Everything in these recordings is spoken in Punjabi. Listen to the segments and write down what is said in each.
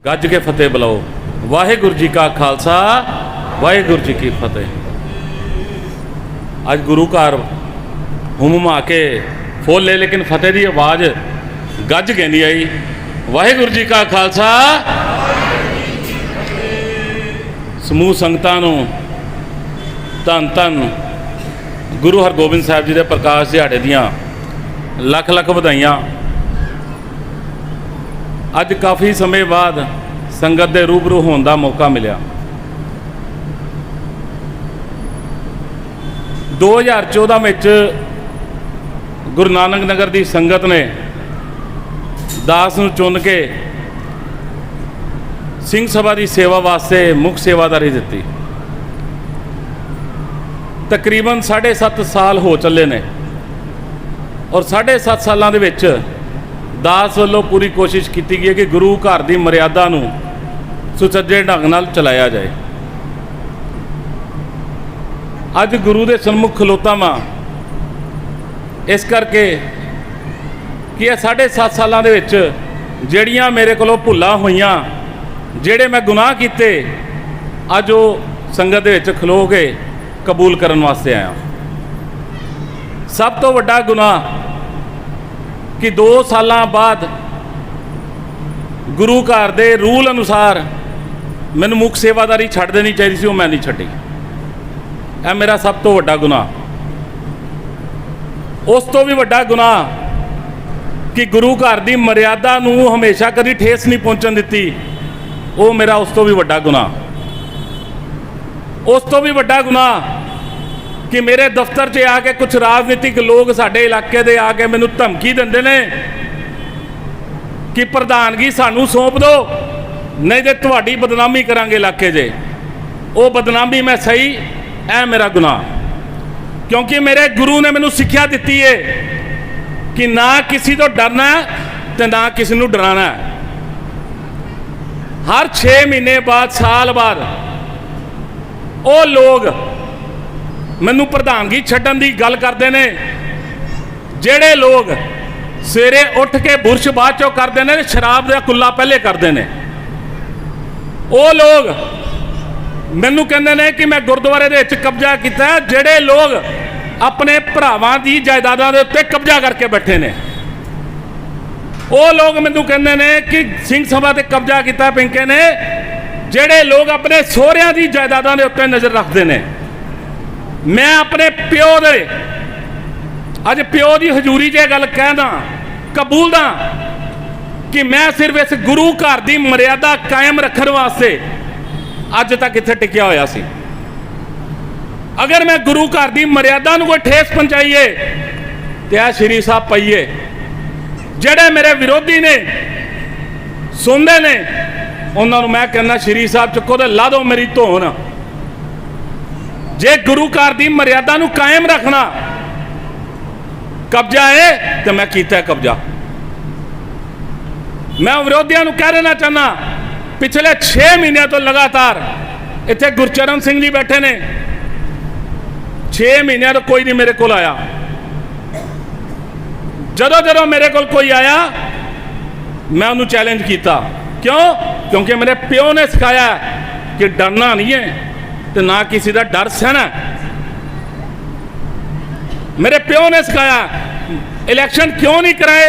गज के फतेह बुलाओ। वाहिगुरू जी का खालसा वाहिगुरू जी की फतेह। अज गुरु घर हुम के फुल ले, लेकिन फतेह की आवाज़ गज के नहीं आई। वाहिगुरू जी का खालसा। समूह संगतां धन धन गुरु हरगोबिंद साहब जी के प्रकाश दिहाड़े दियां लख लख बधाइयां। अज काफ़ी समय बाद संगत के रूबरू होने का मौका मिला। 2014 में गुरु नानक नगर की संगत ने दास नूं चुन के सिंह सभा की सेवा वास्ते मुख सेवादारी दी। तकरीबन 7.5 साल हो चले ने और 7.5 सालों के विच दास वालों पूरी कोशिश की गई है कि गुरु घर की मर्यादा नूं सुचज्जे ढंग नाल चलाया जाए। अज गुरु के सन्मुख खलोता वां इस करके कि 7.5 सालों के विच जिहड़ियां मेरे कोलों भुल्लां होईयां, जिहड़े मैं गुनाह किए, अज वो संगत दे विच खलो के कबूल करन वास्ते आया। सब तो वड्डा गुनाह कि 2 साल बाद गुरु घर के रूल अनुसार मैनू मुख सेवादारी छड्ड देनी चाहिए सी, वो मैं नहीं छड्डी। यह मेरा सब तो वड्डा गुनाह। उस तो भी वड्डा गुनाह कि गुरु घर की मर्यादा नूं हमेशा कभी ठेस नहीं पहुँचन दी, वो मेरा उस तो भी वड्डा गुनाह। उस तो भी वड्डा गुनाह कि मेरे दफ्तर 'च आके कुछ राजनीतिक लोग साडे इलाके दे आके मैनू धमकी देंदे ने कि प्रधानगी सानू सौंप दो, नहीं तो तुहाडी बदनामी करांगे इलाके 'च। वो बदनामी मैं सही, ऐ मेरा गुनाह। क्योंकि मेरे गुरु ने मैनू सिक्ख्या दी है कि ना किसी तो डरना है तो ना किसी नू डराना है। हर 6 महीने बाद, साल बाद वो लोग मैनू प्रधानगी छड्डण दी गल करते हैं। जेड़े लोग सवेरे उठ के बुरश बाद चो करते हैं, शराब का कुल्ला पहले करते हैं, वो लोग मैनू कहते हैं कि मैं गुरुद्वारे दे विच कब्जा किया। जेड़े लोग अपने भरावां दी जायदादां दे उत्ते कब्जा करके बैठे ने, वो लोग मैनू कहते हैं कि सिंह सभा ते कब्जा किया पिंके ने। जेड़े लोग अपने सोहरियां दी जायदादां दे उत्ते नज़र रखते हैं। मैं अपने प्यो दे अज प्यो की हजूरी 'च गल कहना कबूलदा कि मैं सिर्फ इस गुरु घर की मर्यादा कायम रखने वास्ते अज तक इत्थे टिकिया होया सी। अगर मैं गुरु घर की मर्यादा नूं कोई ठेस पहुंचाईए तो यह श्री साहब पाइए। जेड़े मेरे विरोधी ने सुनते ने उन्होंने मैं कहना श्री साहब चुको तो ला दो मेरी धोन। जे गुरु घर की मर्यादा नूं कायम रखना कब्जा है तो मैं कीता कब्जा। मैं विरोधियों नूं कह देना चाहना, पिछले 6 महीनों तो लगातार इत्थे गुरचरण सिंह जी बैठे ने, 6 महीनों तो कोई नहीं मेरे को आया। जदों जदों मेरे को कोई आया मैं उन्होंने चैलेंज किया। क्यों? क्योंकि मेरे प्यो ने सिखाया कि डरना नहीं है तो ना किसी का डर सहना। मेरे प्यो ने सिखाया। इलेक्शन क्यों नहीं कराए,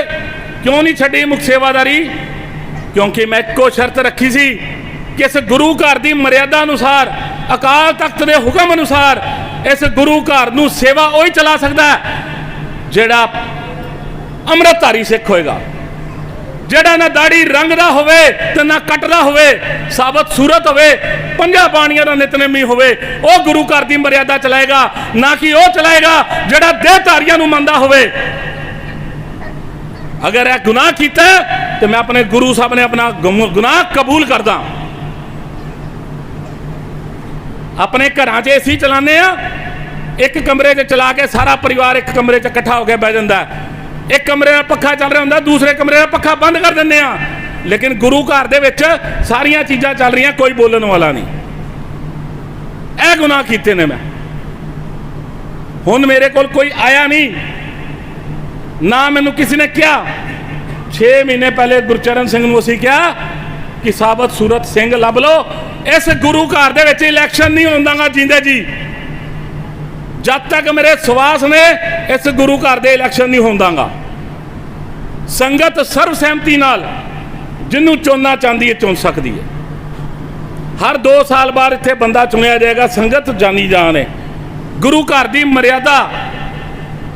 क्यों नहीं छड़ी मुख सेवादारी? क्योंकि मैं एको शर्त रखी सी कि इस गुरु घर की मर्यादा अनुसार, अकाल तख्त के हुक्म अनुसार इस गुरु घर नूं सेवा वही चला सकता है जिहड़ा अमृतधारी सिख होएगा, जेड़ा ना दाढ़ी रंग दा होवे ते ना कटदा होवे, साबत सूरत होवे, 5 बाणियां दा नितनेमी होवे, वो गुरु घर की मर्यादा चलाएगा। ना कि वो चलाएगा जेड़ा देहधारियां नूं मनदा होवे। अगर यह गुनाह कीता तो मैं अपने गुरु साहब ने अपना गुनाह कबूल करदा। अपने घरां 'च एसी चलाने आ, एक कमरे 'च चला के सारा परिवार एक कमरे 'च इकट्ठा होकर बह जाता है। एक कमरे का पक्खा चल रहा होंगे, दूसरे कमरे का पक्खा बंद कर देने। लेकिन गुरु घर दे विच सारियां चीज़ां चल रही, कोई बोलने वाला नहीं। यह गुनाह किए ने मैं। हुण मेरे को कोई आया नहीं, ना मैनू किसी ने क्या 6 महीने पहले गुरचरण सिंह नूं असीं कहा कि साबत सूरत सिंह लभ लो, इस गुरु घर दे विच इलैक्शन नहीं होंदागा जींदे जी। जब तक मेरे सवास ने इस गुरु घर दे इलैक्शन नहीं होंदागा। संगत सर्वसहमति नाल जिन्हों चुनना चाहती है चुन सकती है। हर 2 साल बाद इत्थे बंदा चुनिया जाएगा। संगत जानी जान है। गुरु घर की मर्यादा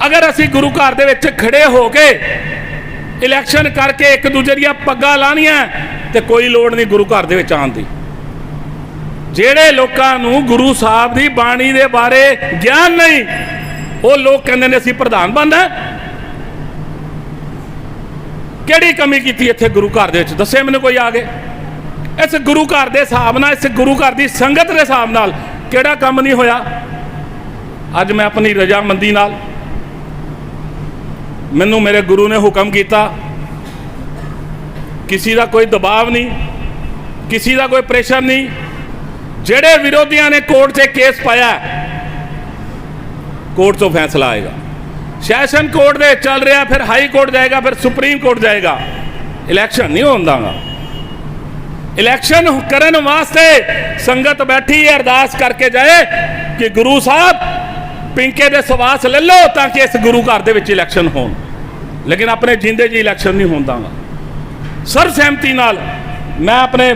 अगर असी गुरु घर दे विच खड़े हो के इलैक्शन करके एक दूजे दियां पग्गां लाणियां ते कोई लोड़ नहीं गुरु घर दे विच आउण दी। ਜਿਹੜੇ ਲੋਕਾਂ ਨੂੰ ਗੁਰੂ ਸਾਹਿਬ ਦੀ ਬਾਣੀ ਦੇ ਬਾਰੇ ਗਿਆਨ ਨਹੀਂ, ਉਹ ਲੋਕ ਕਹਿੰਦੇ ਨੇ ਅਸੀਂ ਪ੍ਰਧਾਨ ਬਣਨਾ। ਕਿਹੜੀ ਕਮੀ ਕੀਤੀ ਇੱਥੇ ਗੁਰੂ ਘਰ ਦੇ ਵਿੱਚ? ਦੱਸੇ ਮੈਨੂੰ ਕੋਈ ਆ ਕੇ। ਇਸ ਗੁਰੂ ਘਰ ਦੇ ਹਿਸਾਬ ਨਾਲ, ਇਸ ਗੁਰੂ ਘਰ ਦੀ ਸੰਗਤ ਦੇ ਹਿਸਾਬ ਨਾਲ ਕਿਹੜਾ ਕੰਮ ਨਹੀਂ ਹੋਇਆ? ਅੱਜ ਮੈਂ ਆਪਣੀ ਰਜ਼ਾਮੰਦੀ ਨਾਲ, ਮੈਨੂੰ ਮੇਰੇ ਗੁਰੂ ਨੇ ਹੁਕਮ ਕੀਤਾ, किसी का कोई दबाव नहीं, किसी का कोई प्रेशर नहीं। जेड़े विरोधियों ने कोर्ट से केस पाया, कोर्ट तो फैसला आएगा। सैशन कोर्ट दे चल रहा, फिर हाई कोर्ट जाएगा, फिर सुप्रीम कोर्ट जाएगा। इलैक्शन नहीं होंदा। इलैक्शन करन वास्ते संगत बैठी है, अरदास करके जाए कि गुरु साहब पिंके दे सवास ले लो ताकि इस गुरु घर दे विच इलैक्शन हो। लेकिन अपने जिंदे जी इलैक्शन नहीं होंदा। सर्वसहमति नाल मैं अपने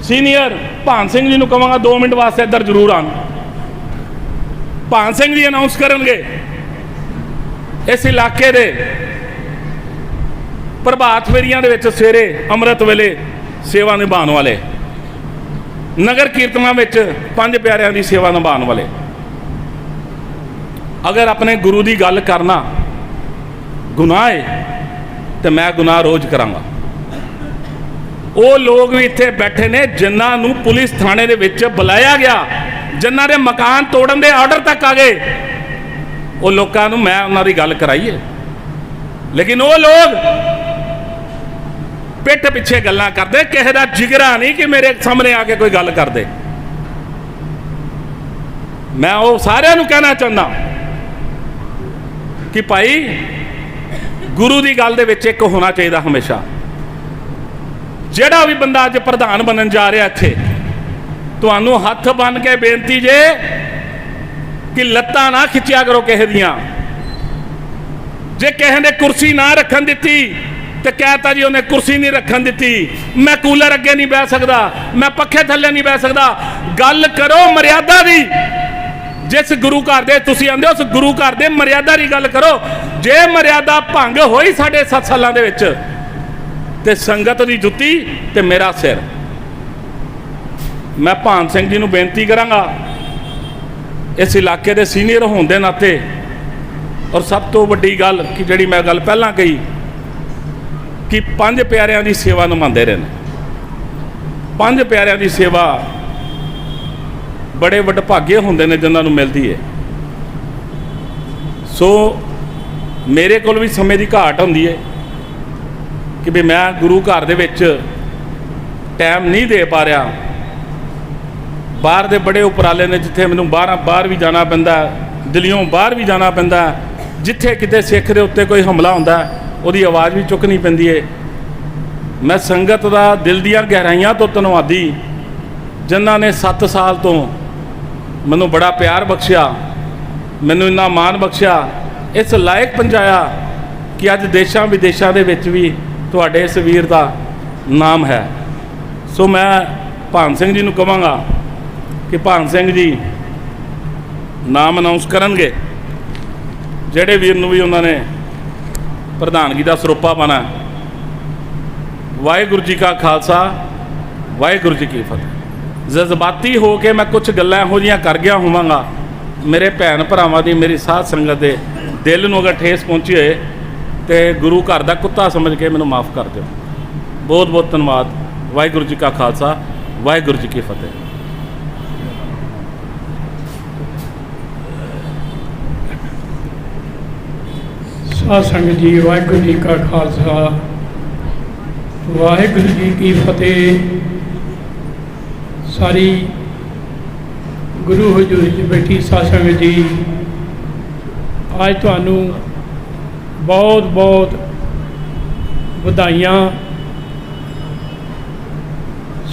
सीनियर भान सिंह जी को कहांगा 2 मिनट वास्ते इधर जरूर आन। भान सिंह जी अनाउंस करेंगे इस इलाके दे प्रभात फेरियां दे विच सवेरे अमृत वेले सेवा निभाने वाले, नगर कीर्तनां विच 5 प्यारियां की सेवा निभाने वाले। अगर अपने गुरु की गल करना गुनाह है तो मैं गुनाह रोज़ करांगा। वो लोग भी इत्थे बैठे ने जिन्होंने पुलिस थाने दे विच बुलाया गया, जिन्हों के मकान तोड़न के आर्डर तक आ गए, वो लोगों को मैं उन्होंने गल कराई है। लेकिन वो लोग पिठ पिछे गल्लां करते, किसी का जिगरा नहीं कि मेरे सामने आके कोई गल कर दे। मैं वो सारिਆਂ ਨੂੰ कहना चाहना कि भाई गुरु की गल दे विच एक होना चाहिए हमेशा। जिहड़ा भी बंदा अज प्रधान बनन जा रहा इत्थे, तुहानूं हथ बन के बेनती जे कि लत्तां ना खिंचिया करो किसी दियां। जे किसी ने कुर्सी ना रखन दित्ती तो कहता जी उन्हें कुर्सी नहीं रखन दित्ती, मैं कूलर अगे नहीं बह सकता, मैं पखे थल्ले नहीं बह सकता। गल करो मर्यादा दी। जिस गुरु घर दे तुसीं आंदे उस गुरु घर दे मर्यादा की गल करो। जे मर्यादा भंग होई 7.5 सालां दे विच ते संगत की जुत्ती ते मेरा सिर। मैं भान सिंह जी नूं बेनती करांगा इस इलाके दे सीनियर होने के नाते, और सब तो वड्डी गल कि जिहड़ी मैं गल पहलां कही कि 5 प्यारियां की सेवा निभाते रहे। 5 प्यारियां की सेवा बड़े वडभागे होंदे ने जिन्होंने मिलती है। सो मेरे को भी समय की घाट होंदी है कि भी मैं गुरु घर दे विच टाइम नहीं दे पा रहा। बाहर दे बड़े उपराले ने जिथे मैनूं बाहर भी जाना पैंदा, दिल्लियों बाहर भी जाना पैंदा। जिथे किते सिख दे उत्ते कोई हमला हुंदा उहदी आवाज़ भी चुकनी पैंदी है। मैं संगत दा दिल दीआं गहराइयां तो धन्नवादी, जिन्हां ने 7 साल तो मैनूं बड़ा प्यार बख्शिया, मैनूं इन्ना मान बख्शिया, इस लायक पहुँचाया कि अज देशां विदेशां दे विच भी तुहाडे इस वीर का नाम है। सो मैं भान सिंह जी नूं कहांगा कि भान सिंह जी नाम अनाउंस करनगे। जिहड़े वीर नूं भी उन्होंने प्रधानगी का सरोपा बना। वाहिगुरू जी का खालसा, वाहिगुरू जी की फतेह। जज्बाती हो के मैं कुछ गल्लां इहो जिहियां कर गया होवांगा, मेरे भैन भरावां दी मेरी साध संगत दे दिल नूं अगर ठेस पहुंची होए तो गुरु घर का कुत्ता समझ के मैनूं माफ़ कर दिओ। बहुत बहुत धन्यवाद। वाहिगुरू जी का खालसा, वाहिगुरू जी की फतेह। साध संगत जी, वाहिगुरू जी का खालसा, वाहिगुरू जी की फतेह। सारी गुरु हजूर च बैठी साध संगत जी, आज तुहानू बहुत बहुत बधाइयाँ।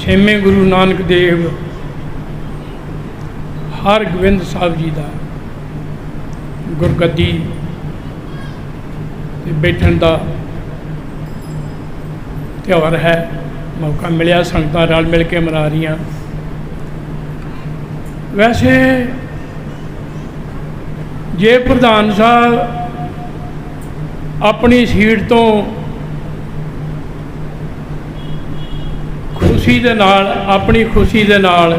ਛੇਵੇਂ ਗੁਰੂ ਨਾਨਕ ਦੇਵ ਹਰਗੋਬਿੰਦ ਸਾਹਿਬ ਜੀ ਦਾ ਗੁਰਗੱਦੀ ਤੇ ਬੈਠਣ ਦਾ ਤਿਉਹਾਰ ਹੈ। ਮੌਕਾ ਮਿਲਿਆ, ਸੰਗਤਾਂ ਰਲ ਮਿਲ ਕੇ ਮਨਾ ਰਹੀਆਂ। ਵੈਸੇ ਜੇ ਪ੍ਰਧਾਨ ਸਾਹਿਬ ਆਪਣੀ ਸੀਟ ਤੋਂ ਖੁਸ਼ੀ ਦੇ ਨਾਲ, ਆਪਣੀ ਖੁਸ਼ੀ ਦੇ ਨਾਲ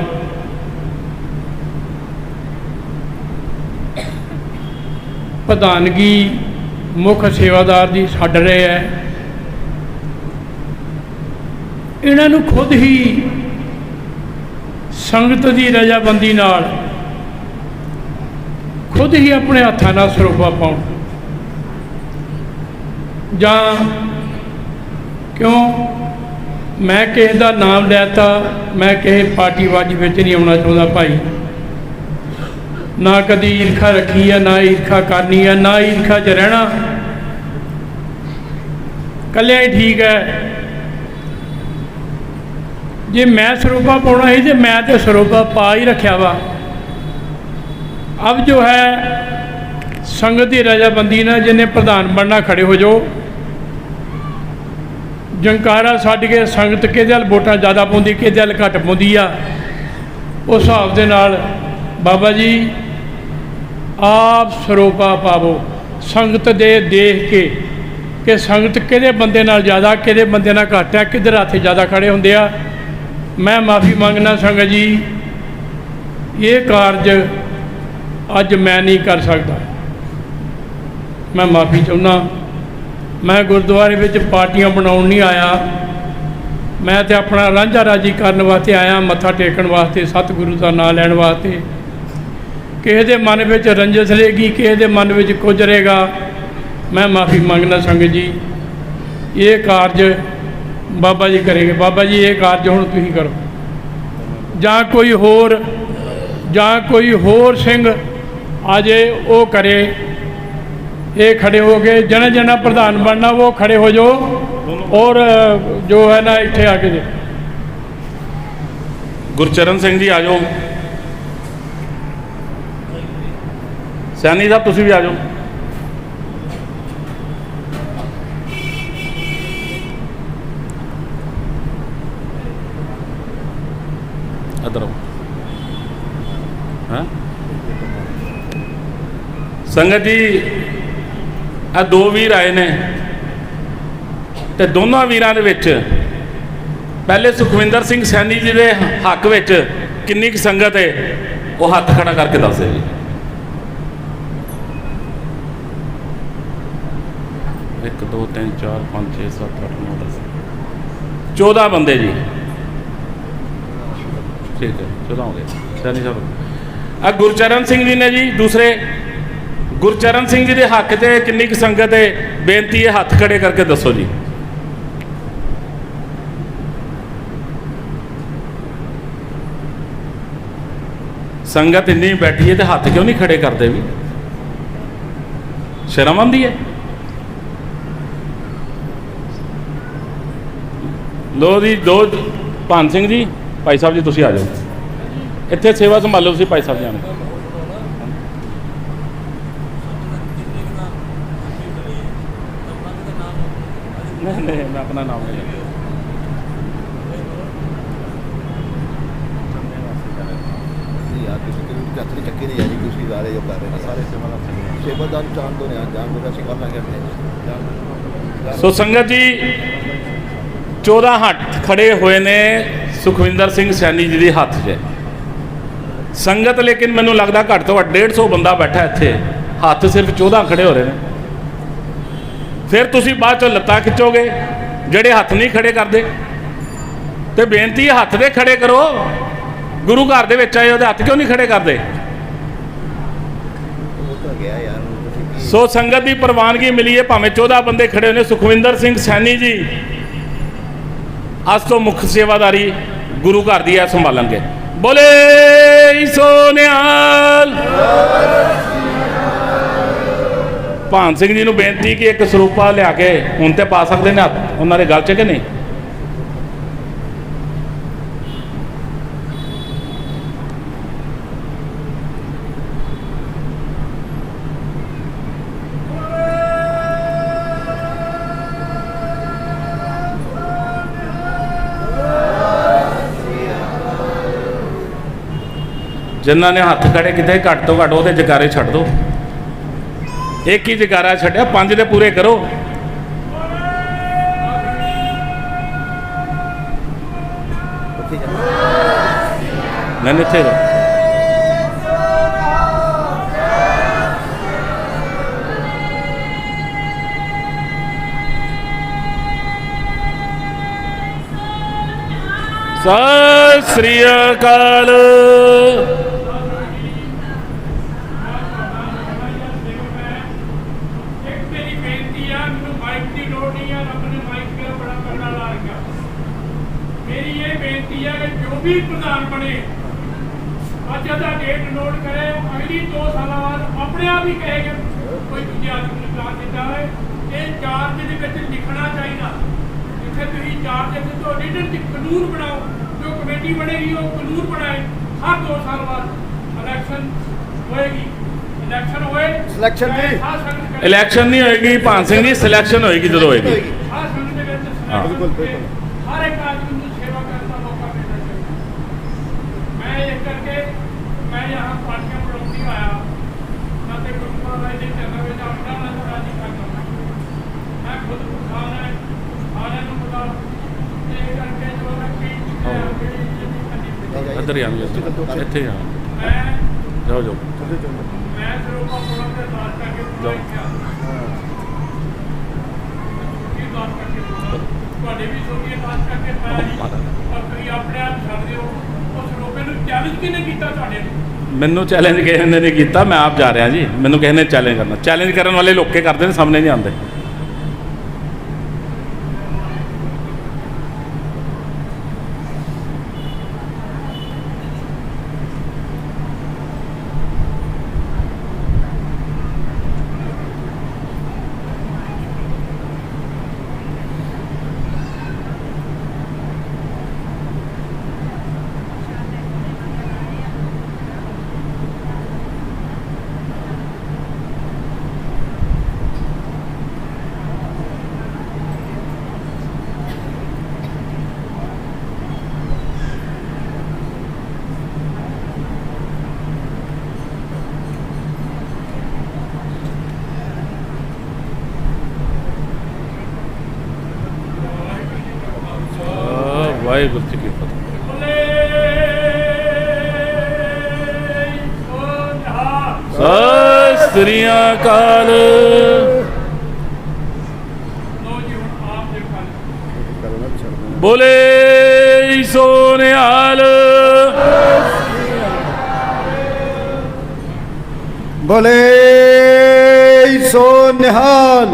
ਪ੍ਰਧਾਨਗੀ ਮੁੱਖ ਸੇਵਾਦਾਰ ਦੀ ਛੱਡ ਰਹੇ ਹੈ, ਇਹਨਾਂ ਨੂੰ ਖੁਦ ਹੀ ਸੰਗਤ ਦੀ ਰਜ਼ਾਬੰਦੀ ਨਾਲ ਖੁਦ ਹੀ ਆਪਣੇ ਹੱਥਾਂ ਨਾਲ ਸਰੋਪਾ ਪਾਉਣ, ਜਾਂ ਕਿਉਂ ਮੈਂ ਕਿਸੇ ਦਾ ਨਾਮ ਲੈਤਾ, ਮੈਂ ਕਿਸੇ ਪਾਰਟੀਬਾਜ਼ੀ ਵਿੱਚ ਨਹੀਂ ਆਉਣਾ ਚਾਹੁੰਦਾ ਭਾਈ, ਨਾ ਕਦੀ ਈਰਖਾ ਰੱਖੀ ਹੈ, ਨਾ ਈਰਖਾ ਕਰਨੀ ਹੈ, ਨਾ ਈਰਖਾ 'ਚ ਰਹਿਣਾ, ਇਕੱਲਿਆਂ ਹੀ ਠੀਕ ਹੈ। ਜੇ ਮੈਂ ਸਰੋਪਾ ਪਾਉਣਾ ਸੀ तो मैं तो ਸਰੋਪਾ पा ही रखा वा। अब जो है संगत की रजाबंदी ना, जिन्हें प्रधान बनना खड़े हो जाओ, जंकारा छड्ड के संगत किहदे हल वोटां ज़्यादा पाउंदी, किहदे हल घट पाउंदी आ, उस हिसाब दे नाल बाबा जी आप ਸਰੋਪਾ पावो संगत दे देख के कि संगत किहदे बंदे नाल ज़्यादा, किहदे बंदे नाल घट है, किधर हत्थ ज़्यादा खड़े हुंदे आ। मैं माफ़ी मंगना संगत जी, ये कारज अज मैं नहीं कर सकता, मैं माफ़ी चाहुंदा। मैं गुरुद्वारे विच पार्टियां बनाउण नहीं आया, मैं तो अपना रांझा राजी करन वास्ते आया, मत्था टेकण वास्ते, सतगुरु का नाम लैण वास्ते। किसी के मन में रंजिश रहेगी, किसी के मन में कुछ रहेगा, मैं माफ़ी मंगना संगत जी। ये कारज बाबा जी करेंगे, बाबा जी ये कारज हुण तुसीं करो, जां कोई होर सिंह आ जाए वो करे। ये खड़े हो गए, जना जना प्रधान बनना वो खड़े हो जाओ, और जो है ना इत्थे आके दे। गुरचरण सिंह जी आ जाओ, सैनी साहब तुसीं भी आ जाओ। इधर हाँ संगत जी, आ दो वीर आए ने, ते दोनों वीरां दे विच पहले सुखविंदर सिंह सैनी जी के हक विच किन्नी क संगत है, वो हाथ खड़ा करके दस जी। एक दो तीन चार पाँच छे सत्त अठ नौ 10 14 बंदे जी, ठीक है 14 हो गए सैनी साहब। आ गुरचरण सिंह जी ने जी दूसरे, गुरचरण सिंह जी के हक से किन्नी क संगत है, बेनती है हाथ खड़े करके दसो जी। संगत इन्नी बैठी है तो हाथ क्यों नहीं खड़े करते, भी शर्म आती है। लो जी, दो भान सिंह जी, भाई साहब जी तुसीं आ जाओ, इत्थे सेवा संभालो तुसीं भाई साहब जी आने। नहीं मैं अपना नाम नहीं लेता। ਚੱਕੀ ਨਹੀਂ ਜਾਣੀ ਤੁਸੀਂ ਸਾਰੇ ਜੋ ਕਰ ਰਹੇ ਨੇ ਸਾਰੇ ਸੇਵਾਦਾਰ ਜਾਣ ਤੋਂ ਨੇ ਜਾਣ ਤੋਂ ਅਸੀਂ ਕਰਨਾ ਕਰਦੇ। ਸੋ ਸੰਗਤ ਜੀ 14 ਹੱਥ ਖੜੇ ਹੋਏ ਨੇ ਸੁਖਵਿੰਦਰ ਸਿੰਘ ਸੈਣੀ ਜੀ ਦੇ ਹੱਥ 'ਚ ਸੰਗਤ, ਲੇਕਿਨ ਮੈਨੂੰ ਲੱਗਦਾ ਘੱਟ ਤੋਂ ਘੱਟ 150 ਬੰਦਾ ਬੈਠਾ ਇੱਥੇ, ਹੱਥ ਸਿਰਫ 14 ਖੜੇ ਹੋ ਰਹੇ ਨੇ। ਫਿਰ ਤੁਸੀਂ ਬਾਅਦ ਚੋਂ ਲੱਤਾਂ ਖਿੱਚੋਗੇ ਜਿਹੜੇ ਹੱਥ ਨਹੀਂ ਖੜੇ ਕਰਦੇ, ਤੇ ਬੇਨਤੀ ਹੈ ਹੱਥ ਦੇ ਖੜੇ ਕਰੋ। ਗੁਰੂ ਘਰ ਦੇ ਵਿੱਚ ਆਏ ਉਹਦੇ ਹੱਥ ਕਿਉਂ ਨਹੀਂ ਖੜੇ ਕਰਦੇ? ਸੋ ਸੰਗਤ ਦੀ ਪ੍ਰਵਾਨਗੀ ਮਿਲੀ ਹੈ, ਭਾਵੇਂ 14 ਬੰਦੇ ਖੜੇ ਹੋਏ ਨੇ। ਸੁਖਵਿੰਦਰ ਸਿੰਘ ਸੈਣੀ ਜੀ ਅੱਜ ਤੋਂ ਮੁੱਖ ਸੇਵਾਦਾਰੀ ਗੁਰੂ ਘਰ ਦੀ ਹੈ ਸੰਭਾਲਣਗੇ। ਬੋਲੇ ਸੋ ਨਿਹਾਲ। ਭਾਨ ਸਿੰਘ ਜੀ ਨੂੰ ਬੇਨਤੀ ਕਿ ਇੱਕ ਸਰੂਪਾ ਲਿਆ ਕੇ ਹੁਣ ਤੇ ਪਾ ਸਕਦੇ ਨੇ ਹੱਥ ਉਹਨਾਂ ਦੇ ਗਲ 'ਚ ਕਿ ਨਹੀਂ? ਜਿਨ੍ਹਾਂ ਨੇ ਹੱਥ ਖੜੇ ਕਿਤੇ ਘੱਟ ਤੋਂ ਘੱਟ ਉਹਦੇ ਜਕਾਰੇ ਛੱਡ ਦਿਓ। ਇੱਕ ਹੀ ਜਕਾਰਾ ਛੱਡਿਆ, 5 ਦੇ ਪੂਰੇ ਕਰੋ। ਉੱਥੇ ਜਾ ਨਹੀਂ ਇੱਥੇ ਰਹੋ। ਸਤਿ ਸ੍ਰੀ ਅਕਾਲ। ਇੱਕ ਮੇਰੀ ਬੇਨਤੀ ਆ, ਮੈਨੂੰ ਮਾਈਕ ਦੀ ਲੋੜ ਨਹੀਂ ਆ, ਰੱਬ ਨੇ ਮਾਈਕ ਮੇਰਾ ਬੜਾ ਤਗੜਾ ਲਾ ਰੱਖਿਆ। ਮੇਰੀ ਇਹ ਬੇਨਤੀ ਹੈ ਕਿ ਜੋ ਵੀ ਪ੍ਰਧਾਨ ਬਣੇ ਅੱਜ ਦਾ ਡੇਟ ਨੋਟ ਕਰੇ, ਅਗਲੀ 2 ਸਾਲਾਂ ਬਾਅਦ ਆਪਣੇ ਆਪ ਹੀ ਕਹੇਗਾ ਕੋਈ ਦੂਜੇ ਆਦਮੀ ਨੂੰ ਪਲਾਨ ਦਿੱਤਾ ਹੈ। ਇਹ ਚਾਰਜ ਦੇ ਵਿੱਚ ਲਿਖਣਾ ਚਾਹੀਦਾ, ਜਿੱਥੇ ਤੁਸੀਂ ਚਾਰਜ ਦੇ ਵਿੱਚ ਰਿਟਨ ਚ ਕਾਨੂੰਨ ਬਣਾਓ, ਜੋ ਕਮੇਟੀ ਬਣੇਗੀ ਉਹ ਕਾਨੂੰਨ ਬਣਾਏ। ਹਰ 2 ਸਾਲ ਬਾਅਦ ਇਲੈਕਸ਼ਨ ਹੋਏਗੀ, ਇਲੈਕਸ਼ਨ ਹੋਏ Selection ਦੀ। ਇਲੈਕਸ਼ਨ ਨਹੀਂ ਹੋਏਗੀ ਭਾਨ ਸਿੰਘ ਜੀ, ਸਿਲੈਕਸ਼ਨ ਹੋਏਗੀ ਜਦੋਂ ਹੋਏਗੀ। ਹਰ ਸੰਗਤ ਦੇ ਵਿੱਚ ਹਾਂ। ਬਿਲਕੁਲ, ਬਿਲਕੁਲ। ਹਰ ਇੱਕ ਆਦਮੀ ਨੂੰ ਸੇਵਾ ਕਰਨ ਦਾ ਮੌਕਾ ਮਿਲਣਾ ਚਾਹੀਦਾ। ਮੈਂ ਇਸ ਕਰਕੇ ਮੈਂ यहाँ ਪਾਰਟੀਆਂ ਬਣਾਉਂਦੀ ਆਇਆ ਨਾ ਤੇ ਗੁਰੂ ਮਹਾਰਾਜ ਦੇ ਚਰਨਾਂ ਵਿੱਚ ਆਉਂਦਾ ਨਾ ਤਾਂ ਰਾਜੀ ਕਰਦਾ। ਮੈਂ ਖੁਦ ਖਾਨ ਹੈ, ਸਾਰਿਆਂ ਨੂੰ ਪਤਾ ਇਹ ਕਰਕੇ ਜੋ ਰੱਖੀ ਇੱਧਰ ਹੀ ਆ ਇੱਥੇ ਆ ਮੈਂ ਜਾਓ ਜਾਓ। ਮੈਂ ਸਰੋਪਾ ਕੋਲੋਂ ਤੇ ਦਾਸ ਕਰਕੇ ਜਾਓ। ਕੀ ਦਾਸ ਕਰਕੇ ਤੁਹਾਡੇ ਵੀ ਸੋਚੀਏ ਦਾਸ ਕਰਕੇ ਪਾਇਆ ਜੀ, ਪਰ ਤੁਸੀਂ ਆਪਣੇ ਆਪ ਛੱਡ ਦਿਓ। ਉਸ ਰੋਪੇ ਨੂੰ ਚੈਲੰਜ ਕਿਹਨੇ ਕੀਤਾ ਤੁਹਾਡੇ ਨੂੰ? ਮੈਨੂੰ ਚੈਲੰਜ ਕਿਸੇ ਨੇ ਨਹੀਂ ਕੀਤਾ, ਮੈਂ ਆਪ ਜਾ ਰਿਹਾ ਜੀ। ਮੈਨੂੰ ਕਿਸੇ ਨੇ ਚੈਲੰਜ ਕਰਨਾ, ਚੈਲੰਜ ਕਰਨ ਵਾਲੇ ਲੋਕੇ ਕਰਦੇ ਨੇ, ਸਾਹਮਣੇ ਨਹੀਂ ਆਉਂਦੇ। ਵਾਹਿਗੁਰੂ ਜੀ ਕੀ ਫਤਿਹ। ਸਤਿ ਸ੍ਰੀ ਅਕਾਲ। ਲੋ ਜੀ ਹੁਣ ਆਪ ਦੇ ਫਲ ਕਰਨਾ ਛੱਡ ਦੇਣਾ। ਬੋਲੇ ਸੋ ਨਿਹਾਲ। ਬੋਲੇ ਸੋ ਨਿਹਾਲ।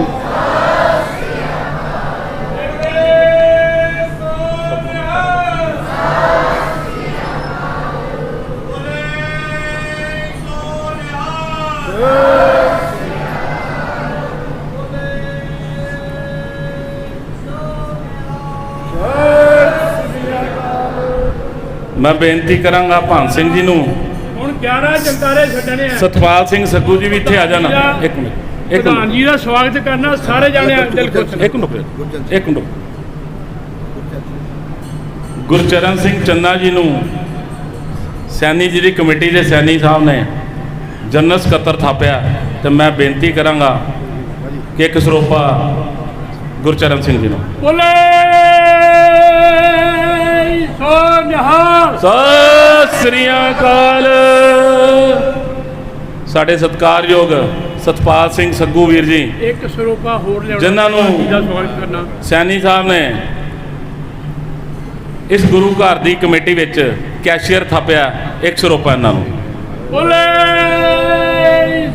ਮੈਂ ਬੇਨਤੀ ਕਰਾਂਗਾ ਭਾਨ ਸਿੰਘ ਜੀ ਨੂੰ, ਹੁਣ 11 ਜੰਕਾਰੇ ਛੱਡਣੇ ਆ। ਸਤਪਾਲ ਸਿੰਘ ਸੱਗੂ ਜੀ ਵੀ ਇੱਥੇ ਆ ਜਾਣਾ। ਇੱਕ ਮਿੰਟ, ਇੱਕ ਪ੍ਰਧਾਨ ਜੀ ਦਾ ਸਵਾਗਤ ਕਰਨਾ, ਸਾਰੇ ਜਾਣੇ ਦਿਲ ਖੁਸ਼ ਨੇ। ਇੱਕ ਮਿੰਟ, ਇੱਕ ਮਿੰਟ। ਗੁਰਚਰਨ ਸਿੰਘ ਚੰਨਾ ਜੀ ਨੂੰ ਸੈਣੀ ਜੀ ਦੀ ਕਮੇਟੀ ਦੇ ਸੈਣੀ ਸਾਹਿਬ ਨੇ ਜਨਰਲ ਸਕੱਤਰ ਥਾਪਿਆ, ਤੇ ਮੈਂ ਬੇਨਤੀ ਕਰਾਂਗਾ ਕਿ ਇੱਕ ਸਰੋਪਾ ਗੁਰਚਰਨ ਸਿੰਘ ਜੀ ਨੂੰ। ਬੋਲੇ ਸੋ ਨਿਹਾਲ। ਸਤਿ ਸ੍ਰੀ ਅਕਾਲ। ਸਾਡੇ ਸਤਿਕਾਰਯੋਗ ਸਤਪਾਲ ਸਿੰਘ ਸੱਗੂ ਵੀਰ ਜੀ, ਇੱਕ ਸਰੋਪਾ ਹੋਰ ਲਿਆਉਣਾ, ਜਿਨ੍ਹਾਂ ਨੂੰ ਪ੍ਰਧਾਨ ਜੀ ਦਾ ਸਵਾਗਤ ਕਰਨਾ। ਸੈਣੀ ਸਾਹਿਬ ਨੇ ਇਸ ਗੁਰੂ ਘਰ ਦੀ ਕਮੇਟੀ ਵਿੱਚ ਕੈਸ਼ੀਅਰ ਥਾਪਿਆ, ਇੱਕ ਸਰੋਪਾ ਇਹਨਾਂ ਨੂੰ। ਬੋਲੇ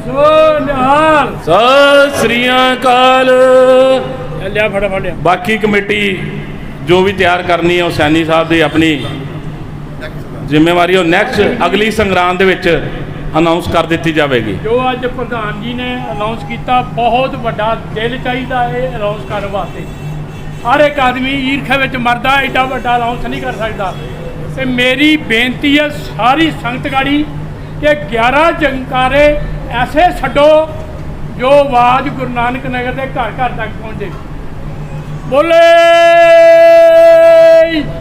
ਸੋ ਨਿਹਾਲ। ਸਤਿ ਸ੍ਰੀ ਅਕਾਲ। ਲਿਆ ਫਟਾਫਟ ਲਿਆ। ਬਾਕੀ ਕਮੇਟੀ ਜੋ ਵੀ ਤਿਆਰ ਕਰਨੀ ਹੈ ਉਹ ਸੈਣੀ ਸਾਹਿਬ ਦੀ ਆਪਣੀ ਜ਼ਿੰਮੇਵਾਰੀ, ਉਹ ਨੈਕਸਟ ਅਗਲੀ ਸੰਗਰਾਂਦ ਦੇ ਵਿੱਚ ਅਨਾਉਂਸ ਕਰ ਦਿੱਤੀ ਜਾਵੇਗੀ। ਜੋ ਅੱਜ ਪ੍ਰਧਾਨ ਜੀ ਨੇ ਅਨਾਉਂਸ ਕੀਤਾ, ਬਹੁਤ ਵੱਡਾ ਦਿਲ ਚਾਹੀਦਾ ਇਹ ਅਨਾਉਂਸ ਕਰਨ ਵਾਸਤੇ। ਹਰ ਇੱਕ ਆਦਮੀ ਈਰਖਾ ਵਿੱਚ ਮਰਦਾ, ਐਡਾ ਵੱਡਾ ਅਨਾਉਂਸ ਨਹੀਂ ਕਰ ਸਕਦਾ। ਤੇ ਮੇਰੀ ਬੇਨਤੀ ਹੈ ਸਾਰੀ ਸੰਗਤ ਗਾੜੀ ਕਿ 11 ਜੰਕਾਰੇ ਐਸੇ ਛੱਡੋ ਜੋ ਆਵਾਜ਼ ਗੁਰੂ ਨਾਨਕ ਨਗਰ ਦੇ ਘਰ ਘਰ ਤੱਕ ਪਹੁੰਚੇ। ਬੋਲੇ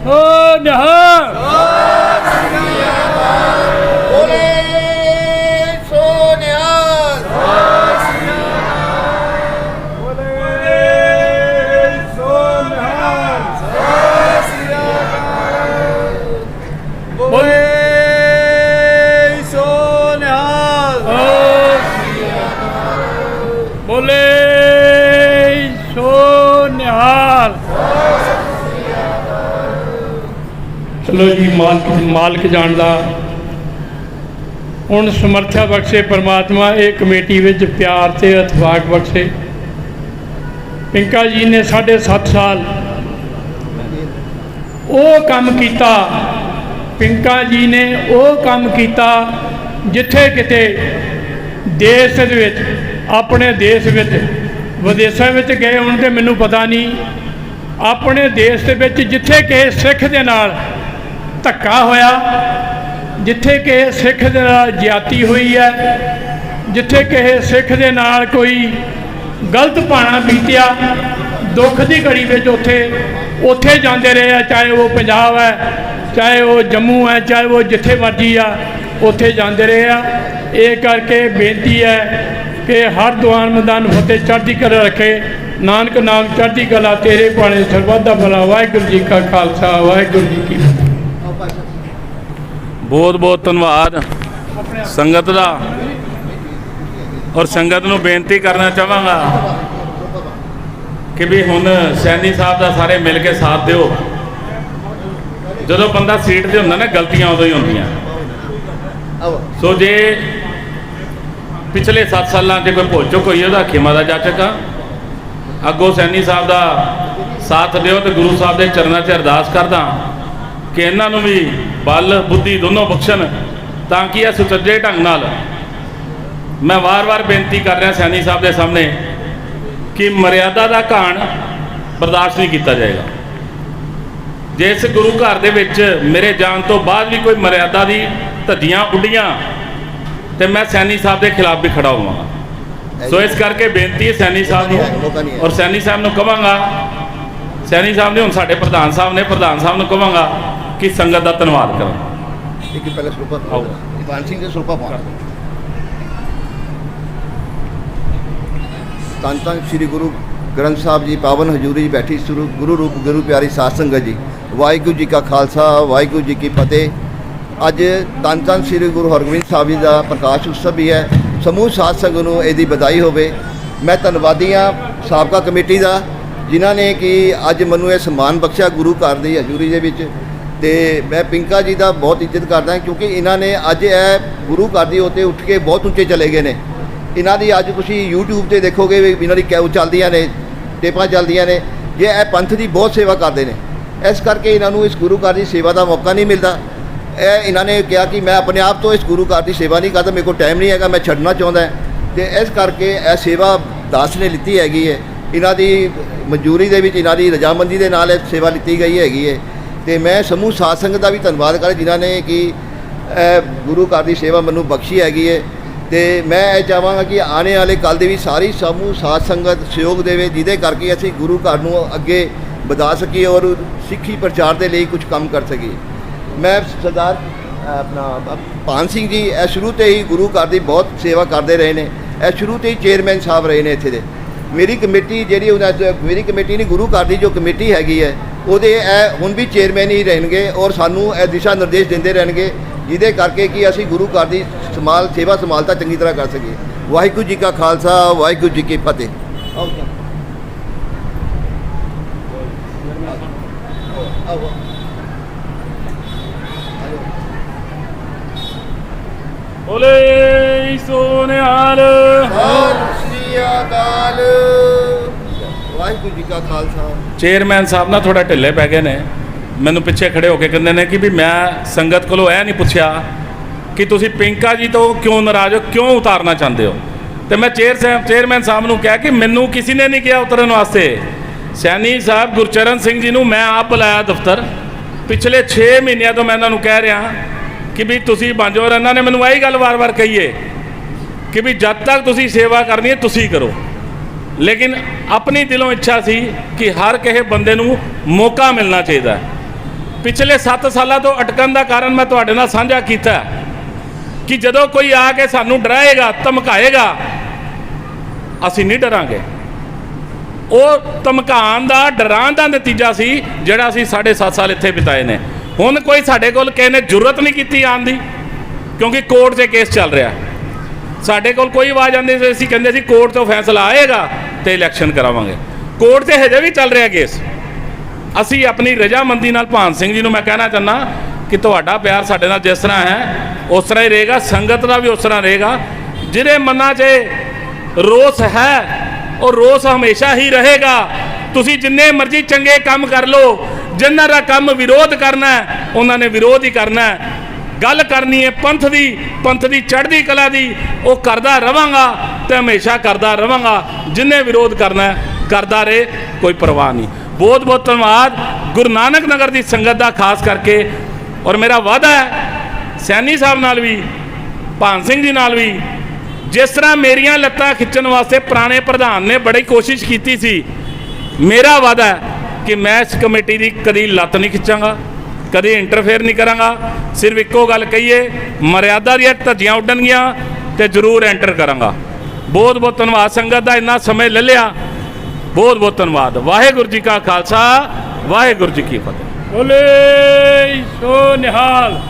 ਸੋ ਨਿਹਾਲ। ਬੋਲੇ ਚਲੋ ਜੀ, ਮਾਲਕ ਜਾਣਦਾ। ਹੁਣ ਸਮਰਥਾ ਬਖਸ਼ੇ ਪਰਮਾਤਮਾ, ਇਹ ਕਮੇਟੀ ਵਿੱਚ ਪਿਆਰ ਤੇ ਇਤਫਾਕ ਬਖਸ਼ੇ। ਪਿੰਕਾ ਜੀ ਨੇ 7.5 ਸਾਲ ਉਹ ਕੰਮ ਕੀਤਾ, ਪਿੰਕਾ ਜੀ ਨੇ ਉਹ ਕੰਮ ਕੀਤਾ ਜਿੱਥੇ ਕਿਤੇ ਦੇਸ਼ ਦੇ ਵਿੱਚ, ਆਪਣੇ ਦੇਸ਼ ਵਿੱਚ, ਵਿਦੇਸ਼ਾਂ ਵਿੱਚ ਗਏ ਹੁਣ ਤੇ ਮੈਨੂੰ ਪਤਾ ਨਹੀਂ, ਆਪਣੇ ਦੇਸ਼ ਦੇ ਵਿੱਚ ਜਿੱਥੇ ਕਿਸੇ ਸਿੱਖ ਦੇ ਨਾਲ ਧੱਕਾ ਹੋਇਆ, ਜਿੱਥੇ ਕਿਸੇ ਸਿੱਖ ਦੇ ਨਾਲ ਜ਼ਿਆਦਤੀ ਹੋਈ ਹੈ, ਜਿੱਥੇ ਕਿਸੇ ਸਿੱਖ ਦੇ ਨਾਲ ਕੋਈ ਗਲਤ ਭਾਣਾ ਬੀਤਿਆ, ਦੁੱਖ ਦੀ ਘੜੀ ਵਿੱਚ ਉੱਥੇ ਜਾਂਦੇ ਰਹੇ ਆ। ਚਾਹੇ ਉਹ ਪੰਜਾਬ ਹੈ, ਚਾਹੇ ਉਹ ਜੰਮੂ ਹੈ, ਚਾਹੇ ਉਹ ਜਿੱਥੇ ਮਰਜੀ ਆ, ਉੱਥੇ ਜਾਂਦੇ ਰਹੇ ਆ। ਇਹ ਕਰਕੇ ਬੇਨਤੀ ਹੈ ਕਿ ਹਰ ਦੁਆਨ ਮੈਦਾਨ ਫਤਿਹ ਚੜ੍ਹਦੀ ਕਲਾ ਰੱਖੇ। ਨਾਨਕ ਨਾਮ ਚੜ੍ਹਦੀ ਕਲਾ ਤੇਰੇ ਭਾਣੇ ਸਰਬੱਤ ਦਾ ਭਲਾ। ਵਾਹਿਗੁਰੂ ਜੀ ਕਾ ਖਾਲਸਾ, ਵਾਹਿਗੁਰੂ ਜੀ ਕੀ ਫਤਿਹ। ਬਹੁਤ ਬਹੁਤ ਧੰਨਵਾਦ ਸੰਗਤ ਦਾ। ਔਰ ਸੰਗਤ ਨੂੰ ਬੇਨਤੀ ਕਰਨਾ ਚਾਹਾਂਗਾ ਕਿ ਵੀ ਹੁਣ ਸੈਣੀ ਸਾਹਿਬ ਦਾ ਸਾਰੇ ਮਿਲ ਕੇ ਸਾਥ ਦਿਓ। ਜਦੋਂ ਬੰਦਾ ਸੀਟ ਤੇ ਹੁੰਦਾ ਨਾ, ਗਲਤੀਆਂ ਉਦੋਂ ਹੀ ਹੁੰਦੀਆਂ। ਸੋ ਜੇ ਪਿਛਲੇ 7 ਸਾਲਾਂ 'ਚ ਕੋਈ ਭੁੱਲ ਚੁੱਕ ਹੋਈ, ਉਹਦਾ ਖਿਮਾ ਦਾ ਜਾਚਕ ਆ। ਅੱਗੋਂ ਸੈਣੀ ਸਾਹਿਬ ਦਾ ਸਾਥ ਦਿਓ ਤੇ ਗੁਰੂ ਸਾਹਿਬ ਦੇ ਚਰਨਾਂ 'ਚ ਅਰਦਾਸ ਕਰਦਾ ਕਿ ਇਹਨਾਂ ਨੂੰ ਵੀ ਬਲ ਬੁੱਧੀ ਦੋਨੋਂ ਬਖਸ਼ਣ, ਤਾਂ ਕਿ ਇਹ ਸੁਚੱਜੇ ਢੰਗ ਨਾਲ, ਮੈਂ ਵਾਰ-ਵਾਰ ਬੇਨਤੀ ਕਰ ਰਿਹਾ ਸੈਣੀ ਸਾਹਿਬ ਦੇ ਸਾਹਮਣੇ ਕਿ ਮਰਿਆਦਾ ਦਾ ਘਾਣ ਬਰਦਾਸ਼ਤ ਨਹੀਂ ਕੀਤਾ ਜਾਏਗਾ। ਜੇ ਇਸ ਗੁਰੂ ਘਰ ਦੇ ਵਿੱਚ ਮੇਰੇ ਜਾਣ ਤੋਂ ਬਾਅਦ ਵੀ ਕੋਈ ਮਰਿਆਦਾ ਦੀ ਧੱਜੀਆਂ ਉੱਡੀਆਂ ਤੇ ਮੈਂ ਸੈਣੀ ਸਾਹਿਬ ਦੇ ਖਿਲਾਫ ਵੀ ਖੜਾ ਹੋਵਾਂਗਾ। ਸੋ ਇਸ ਕਰਕੇ ਬੇਨਤੀ ਹੈ ਸੈਣੀ ਸਾਹਿਬ ਨੂੰ, ਔਰ ਸੈਣੀ ਸਾਹਿਬ ਨੂੰ ਕਹਾਂਗਾ, ਸੈਣੀ ਸਾਹਿਬ ਨੇ ਹੁਣ ਸਾਡੇ ਪ੍ਰਧਾਨ ਸਾਹਿਬ ਨੇ, ਪ੍ਰਧਾਨ ਸਾਹਿਬ ਨੂੰ ਕਹਾਂਗਾ ਕਿ ਸੰਗਤ ਦਾ ਧੰਨਵਾਦ ਕਰਨ। ਇੱਕ ਪਹਿਲੇ ਸਰੂਪਾ ਦੀਵਾਨ ਸਿੰਘ ਦੇ ਸਰੂਪਾ ਪਾਉਣਾ। ਧੰਨ ਧੰਨ ਸ੍ਰੀ ਗੁਰੂ ਗ੍ਰੰਥ ਸਾਹਿਬ ਜੀ ਪਾਵਨ ਹਜ਼ੂਰੀ 'ਚ ਬੈਠੀ ਗੁਰੂ ਰੂਪ ਗੁਰੂ ਪਿਆਰੀ ਸਾਧ ਸੰਗਤ ਜੀ, ਵਾਹਿਗੁਰੂ ਜੀ ਕਾ ਖਾਲਸਾ, ਵਾਹਿਗੁਰੂ ਜੀ ਕੀ ਫਤਿਹ। ਅੱਜ ਧੰਨ ਧੰਨ ਸ੍ਰੀ ਗੁਰੂ ਹਰਗੋਬਿੰਦ ਸਾਹਿਬ ਜੀ ਦਾ ਪ੍ਰਕਾਸ਼ ਉਤਸਵ ਵੀ ਹੈ। ਸਮੂਹ ਸਾਧ ਸੰਗਤ ਨੂੰ ਇਹਦੀ ਵਧਾਈ ਹੋਵੇ। ਮੈਂ ਧੰਨਵਾਦੀ ਹਾਂ ਸਾਬਕਾ ਕਮੇਟੀ ਦਾ, ਜਿਨ੍ਹਾਂ ਨੇ ਕਿ ਅੱਜ ਮੈਨੂੰ ਇਹ ਸਨਮਾਨ ਬਖਸ਼ਿਆ ਗੁਰੂ ਘਰ ਦੀ ਹਜ਼ੂਰੀ ਦੇ ਵਿੱਚ। ਤੇ ਮੈਂ ਪਿੰਕਾ ਜੀ ਦਾ ਬਹੁਤ ਇੱਜ਼ਤ ਕਰਦਾ, ਕਿਉਂਕਿ ਇਹਨਾਂ ਨੇ ਅੱਜ ਇਹ ਗੁਰੂ ਘਰ ਦੀ ਉੱਤੇ ਉੱਠ ਕੇ ਬਹੁਤ ਉੱਚੇ ਚਲੇ ਗਏ ਨੇ। ਇਹਨਾਂ ਦੀ ਅੱਜ ਤੁਸੀਂ YouTube ਤੇ ਦੇਖੋਗੇ ਵੀ ਇਹਨਾਂ ਦੀ ਕਿਉਂ ਚੱਲਦੀਆਂ ਨੇ, ਟੇਪਾਂ ਚੱਲਦੀਆਂ ਨੇ। ਜੇ ਇਹ ਪੰਥ ਦੀ ਬਹੁਤ ਸੇਵਾ ਕਰਦੇ ਨੇ, ਇਸ ਕਰਕੇ ਇਹਨਾਂ ਨੂੰ ਇਸ ਗੁਰੂ ਘਰ ਦੀ ਸੇਵਾ ਦਾ ਮੌਕਾ ਨਹੀਂ ਮਿਲਦਾ। ਇਹ ਇਹਨਾਂ ਨੇ ਕਿਹਾ ਕਿ ਮੈਂ ਆਪਣੇ ਆਪ ਤੋਂ ਇਸ ਗੁਰੂ ਘਰ ਦੀ ਸੇਵਾ ਨਹੀਂ ਕਰਦਾ, ਮੇਰੇ ਕੋਲ ਟਾਈਮ ਨਹੀਂ ਹੈਗਾ, ਮੈਂ ਛੱਡਣਾ ਚਾਹੁੰਦਾ। ਤੇ ਇਸ ਕਰਕੇ ਇਹ ਸੇਵਾ ਦਾਸ ਨੇ ਲਿੱਤੀ ਹੈਗੀ ਹੈ। ਇਹਨਾਂ ਦੀ ਮਨਜ਼ੂਰੀ ਦੇ ਵਿੱਚ, ਇਹਨਾਂ ਦੀ ਰਜ਼ਾਮੰਦੀ ਦੇ ਨਾਲ ਇਹ ਸੇਵਾ ਲਿੱਤੀ ਗਈ ਹੈਗੀ ਹੈ। ਤੇ ਮੈਂ ਸਮੂਹ ਸਾਧ ਸੰਗਤ ਦਾ ਵੀ ਧੰਨਵਾਦ ਕਰ, ਜਿਨ੍ਹਾਂ ਨੇ ਕਿ ਗੁਰੂ ਘਰ ਦੀ ਸੇਵਾ ਮੈਨੂੰ ਬਖਸ਼ੀ ਹੈਗੀ ਹੈ। ਤੇ ਮੈਂ ਇਹ ਚਾਹਾਂਗਾ ਕਿ ਆਉਣ ਵਾਲੇ ਕੱਲ੍ਹ ਦੇ ਵੀ ਸਾਰੀ ਸਮੂਹ ਸਾਧ ਸੰਗਤ ਸਹਿਯੋਗ ਦੇਵੇ, ਜਿਹਦੇ ਕਰਕੇ ਅਸੀਂ ਗੁਰੂ ਘਰ ਨੂੰ ਅੱਗੇ ਵਧਾ ਸਕੀਏ ਔਰ ਸਿੱਖੀ ਪ੍ਰਚਾਰ ਦੇ ਲਈ ਕੁਝ ਕੰਮ ਕਰ ਸਕੀਏ। ਮੈਂ ਸਰਦਾਰ ਆਪਣਾ ਭਾਨ ਸਿੰਘ ਜੀ, ਇਹ ਸ਼ੁਰੂ ਤੋਂ ਹੀ ਗੁਰੂ ਘਰ ਦੀ ਬਹੁਤ ਸੇਵਾ ਕਰਦੇ ਰਹੇ ਨੇ। ਇਹ ਸ਼ੁਰੂ ਤੋਂ ਹੀ ਚੇਅਰਮੈਨ ਸਾਹਿਬ ਰਹੇ ਨੇ ਇੱਥੇ ਦੇ। ਮੇਰੀ ਕਮੇਟੀ ਜਿਹੜੀ ਮੇਰੀ ਕਮੇਟੀ ਨਹੀਂ, ਗੁਰੂ ਘਰ ਦੀ ਜੋ ਕਮੇਟੀ ਹੈਗੀ ਹੈ, ਉਹਦੇ ਇਹ ਹੁਣ ਵੀ ਚੇਅਰਮੈਨ ਹੀ ਰਹਿਣਗੇ ਔਰ ਸਾਨੂੰ ਇਹ ਦਿਸ਼ਾ ਨਿਰਦੇਸ਼ ਦਿੰਦੇ ਰਹਿਣਗੇ, ਜਿਹਦੇ ਕਰਕੇ ਕਿ ਅਸੀਂ ਗੁਰੂ ਘਰ ਦੀ ਸੇਵਾ ਸੰਭਾਲਤਾ ਚੰਗੀ ਤਰ੍ਹਾਂ ਕਰ ਸਕੀਏ। ਵਾਹਿਗੁਰੂ ਜੀ ਕਾ ਖਾਲਸਾ, ਵਾਹਿਗੁਰੂ ਜੀ ਕੀ ਫਤਿਹ। ਬੋਲੇ ਸੋਨਿਹਾਲ। ਸਤਿ ਸ੍ਰੀ ਅਕਾਲ। ਵਾਹਿਗੁਰੂ ਜੀ ਕਾ ਖਾਲਸਾ। ਚੇਅਰਮੈਨ ਸਾਹਿਬ ਨਾ ਥੋੜਾ ਢਿੱਲੇ ਪੈ ਗਏ ਨੇ, ਮੈਨੂੰ ਪਿੱਛੇ ਖੜੇ ਹੋ ਕੇ ਕਹਿੰਦੇ ਨੇ ਕਿ ਵੀ ਮੈਂ ਸੰਗਤ ਕੋਲੋਂ ਇਹ ਨਹੀਂ ਪੁੱਛਿਆ ਕਿ ਤੁਸੀਂ ਪਿੰਕਾ ਜੀ ਤੋਂ ਕਿਉਂ ਨਾਰਾਜ਼ ਹੋ, ਕਿਉਂ ਉਤਾਰਨਾ ਚਾਹੁੰਦੇ ਹੋ। ਤੇ ਮੈਂ ਚੇਅਰਮੈਨ ਸਾਹਿਬ ਨੂੰ ਕਿਹਾ ਕਿ ਮੈਨੂੰ ਕਿਸੇ ਨੇ ਨਹੀਂ ਕਿਹਾ ਉਤਰਨ ਵਾਸਤੇ। ਸੈਣੀ ਸਾਹਿਬ ਗੁਰਚਰਨ ਸਿੰਘ ਜੀ ਨੂੰ ਮੈਂ ਆਪ ਬੁਲਾਇਆ ਦਫ਼ਤਰ। ਪਿਛਲੇ 6 ਮਹੀਨਿਆਂ ਤੋਂ ਮੈਂ ਇਹਨਾਂ ਨੂੰ ਕਹਿ ਰਿਹਾ ਕਿ ਵੀ ਤੁਸੀਂ ਬਣ ਜਾਓ। ਇਹਨਾਂ ਨੇ ਮੈਨੂੰ ਇਹੀ ਗੱਲ ਵਾਰ-ਵਾਰ ਕਹੀ ਹੈ ਕਿ ਵੀ ਜਦ ਤੱਕ ਤੁਸੀਂ ਸੇਵਾ ਕਰਨੀ ਹੈ ਤੁਸੀਂ ਕਰੋ। ਲੇਕਿਨ ਆਪਣੀ ਦਿਲੋਂ ਇੱਛਾ ਸੀ ਕਿ ਹਰ ਕਿਸੇ ਬੰਦੇ ਨੂੰ ਮੌਕਾ ਮਿਲਣਾ ਚਾਹੀਦਾ। ਪਿਛਲੇ 7 ਸਾਲਾਂ ਤੋਂ ਅਟਕਣ ਦਾ ਕਾਰਨ ਮੈਂ ਤੁਹਾਡੇ ਨਾਲ ਸਾਂਝਾ ਕੀਤਾ ਕਿ ਜਦੋਂ ਕੋਈ ਆ ਕੇ ਸਾਨੂੰ ਡਰਾਏਗਾ, ਧਮਕਾਏਗਾ, ਅਸੀਂ ਨਹੀਂ ਡਰਾਂਗੇ। ਉਹ ਧਮਕਾਉਣ ਦਾ, ਡਰਾਉਣ ਦਾ ਨਤੀਜਾ ਸੀ ਜਿਹੜਾ ਅਸੀਂ 7.5 ਸਾਲ ਇੱਥੇ ਬਿਤਾਏ ਨੇ। ਹੁਣ ਕੋਈ ਸਾਡੇ ਕੋਲ ਕਿਸੇ ਨੇ ਜ਼ਰੂਰਤ ਨਹੀਂ ਕੀਤੀ ਆਉਣ ਦੀ, ਕਿਉਂਕਿ ਕੋਰਟ 'ਚ ਕੇਸ ਚੱਲ ਰਿਹਾ। ਸਾਡੇ ਕੋਲ ਕੋਈ ਆਵਾਜ਼ ਆਉਂਦੀ ਸੀ, ਅਸੀਂ ਕਹਿੰਦੇ ਸੀ ਕੋਰਟ ਤੋਂ ਫੈਸਲਾ ਆਏਗਾ ਤੇ ਇਲੈਕਸ਼ਨ ਕਰਾਵਾਂਗੇ। ਕੋਰਟ 'ਤੇ ਹਜੇ ਵੀ ਚੱਲ ਰਿਹਾ ਕੇਸ। ਅਸੀਂ ਆਪਣੀ ਰਜਾਮੰਦੀ ਨਾਲ ਭਾਨ ਸਿੰਘ ਜੀ ਨੂੰ ਮੈਂ ਕਹਿਣਾ ਚਾਹੁੰਦਾ ਕਿ ਤੁਹਾਡਾ ਪਿਆਰ ਸਾਡੇ ਨਾਲ ਜਿਸ ਤਰ੍ਹਾਂ ਹੈ ਉਸ ਤਰ੍ਹਾਂ ਹੀ ਰਹੇਗਾ, ਸੰਗਤ ਦਾ ਵੀ ਉਸ ਤਰ੍ਹਾਂ ਰਹੇਗਾ। ਜਿਹਦੇ ਮਨਾਂ 'ਚ ਰੋਸ ਹੈ ਉਹ ਰੋਸ ਹਮੇਸ਼ਾ ਹੀ ਰਹੇਗਾ। ਤੁਸੀਂ ਜਿੰਨੇ ਮਰਜ਼ੀ ਚੰਗੇ ਕੰਮ ਕਰ ਲਓ, ਜਿਨ੍ਹਾਂ ਦਾ ਕੰਮ ਵਿਰੋਧ ਕਰਨਾ ਹੈ ਉਹਨਾਂ ਨੇ ਵਿਰੋਧ ਹੀ ਕਰਨਾ ਹੈ। ਗੱਲ ਕਰਨੀ ਹੈ ਪੰਥ ਦੀ ਚੜ੍ਹਦੀ ਕਲਾ ਦੀ, ਉਹ ਕਰਦਾ ਰਵਾਂਗਾ ਤੇ ਹਮੇਸ਼ਾ ਕਰਦਾ ਰਵਾਂਗਾ। ਜਿੰਨੇ ਵਿਰੋਧ ਕਰਨਾ ਹੈ ਕਰਦਾ ਰਹੇ, ਕੋਈ ਪਰਵਾਹ ਨਹੀਂ। ਬਹੁਤ ਬਹੁਤ ਧੰਨਵਾਦ ਗੁਰੂ ਨਾਨਕ ਨਗਰ ਦੀ ਸੰਗਤ ਦਾ ਖਾਸ ਕਰਕੇ। ਔਰ ਮੇਰਾ ਵਾਅਦਾ ਹੈ ਸੈਣੀ ਸਾਹਿਬ ਨਾਲ ਵੀ, ਭਾਨ ਸਿੰਘ ਜੀ ਨਾਲ ਵੀ, ਜਿਸ ਤਰ੍ਹਾਂ ਮੇਰੀਆਂ ਲੱਤਾਂ ਖਿੱਚਣ ਵਾਸਤੇ ਪੁਰਾਣੇ ਪ੍ਰਧਾਨ ਨੇ ਬੜੀ ਕੋਸ਼ਿਸ਼ ਕੀਤੀ ਸੀ, ਮੇਰਾ ਵਾਅਦਾ ਹੈ ਕਿ ਮੈਂ ਇਸ ਕਮੇਟੀ ਦੀ ਕਦੀ ਲੱਤ ਨਹੀਂ ਖਿੱਚਾਂਗਾ, ਕਦੀ ਇੰਟਰਫੇਅਰ ਨਹੀਂ ਕਰਾਂਗਾ। ਸਿਰਫ ਇੱਕੋ ਗੱਲ ਕਹੀਏ, ਮਰਿਆਦਾ ਦੀਆਂ ਧੱਜੀਆਂ ਉੱਡਣਗੀਆਂ ਤੇ ਜ਼ਰੂਰ ਐਂਟਰ ਕਰਾਂਗਾ। ਬਹੁਤ ਬਹੁਤ ਧੰਨਵਾਦ ਸੰਗਤ ਦਾ, ਇੰਨਾ ਸਮੇਂ ਲੈ ਲਿਆ, ਬਹੁਤ ਬਹੁਤ ਧੰਨਵਾਦ। ਵਾਹਿਗੁਰੂ ਜੀ ਕਾ ਖਾਲਸਾ, ਵਾਹਿਗੁਰੂ ਜੀ ਕੀ ਫਤਿਹ। ਬੋਲੇ ਸੋ ਨਿਹਾਲ।